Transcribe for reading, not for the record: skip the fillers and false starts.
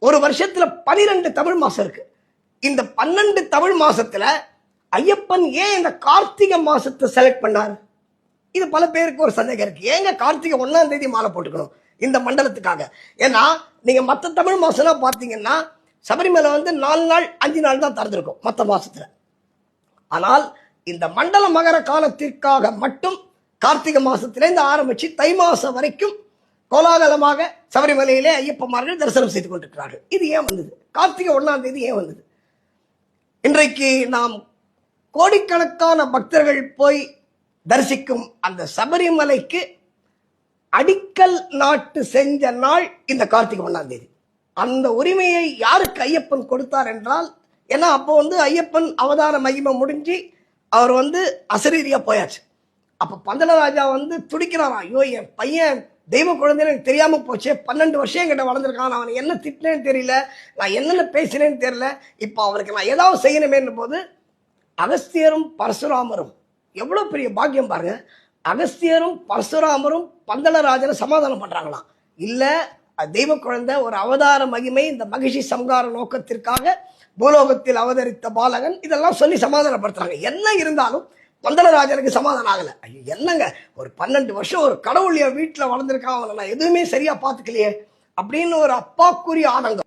ஒரு வருஷத்துல 12 தமிழ் மாசம் இருக்கு. இந்த 12 தமிழ் மாசத்துல ஐயப்பன் ஏன் இந்த கார்த்திகை மாசத்தை செலக்ட் பண்ணாரு? இது பல பேருக்கு ஒரு சந்தேகம் இருக்கு. ஏங்க கார்த்திகை 1ஆம் தேதி மாலை போட்டுக்கணும் இந்த மண்டலத்துக்காக? ஏன்னா நீங்க மற்ற தமிழ் மாசம்லாம் பார்த்தீங்கன்னா சபரிமலை 4 நாள் 5 நாள் தான் திறந்திருக்கும் மற்ற மாசத்துல. ஆனால் இந்த மண்டல மகர காலத்திற்காக மட்டும் கார்த்திகை மாசத்திலேருந்து ஆரம்பிச்சு தை மாசம் வரைக்கும் கோலாகலமாக சபரிமலையிலே ஐயப்பமார்கள் தரிசனம் செய்து கொண்டிருக்கிறார்கள். இது ஏன் வந்தது? கார்த்திகை 1ஆம் தேதி ஏன் வந்தது? இன்றைக்கு நாம் கோடிக்கணக்கான பக்தர்கள் போய் தரிசிக்கும் அந்த சபரிமலைக்கு அடிக்கல் நாட்டு செஞ்ச நாள் இந்த கார்த்திகை 1ஆம் தேதி. அந்த உரிமையை யாருக்கு ஐயப்பன் கொடுத்தார் என்றால், ஏன்னா அப்போ ஐயப்பன் அவதார மகிமை முடிஞ்சு அவர் அசரீரியா போயாச்சு. அப்ப பந்தளராஜா துடிக்கிறாராம், ஐயோ என் பையன் தெய்வ குழந்தைன்னு எனக்கு தெரியாம போச்சு, 12 வருஷம் என்கிட்ட வளர்ந்துருக்கான், அவனை என்ன திட்டினேன்னு தெரியல, நான் என்னென்ன பேசினேன்னு தெரியல, இப்போ அவனுக்கு நான் ஏதாவது செய்யணுமேன்னு போது அகஸ்தியரும் பரசுராமரும், எவ்வளவு பெரிய பாக்கியம் பாருங்க, அகஸ்தியரும் பரசுராமரும் பந்தளராஜனை சமாதானம் பண்றாங்களாம். இல்ல தெய்வ குழந்தை ஒரு அவதார மகிமை, இந்த மகிழ்ச்சி சம்கார நோக்கத்திற்காக பூலோகத்தில் அவதரித்த பாலகன், இதெல்லாம் சொல்லி சமாதானப்படுத்துறாங்க. என்ன இருந்தாலும் பந்தளராஜனுக்கு சமாதானம் ஆகல. ஐயோ என்னங்க, ஒரு 12 வருஷம் ஒரு கடவுள் என் வீட்டுல வளர்ந்துருக்கான், அவனை நான் எதுவுமே சரியா பாத்துக்கலையே அப்படின்னு ஒரு அப்பாக்குரிய ஆதங்கம்.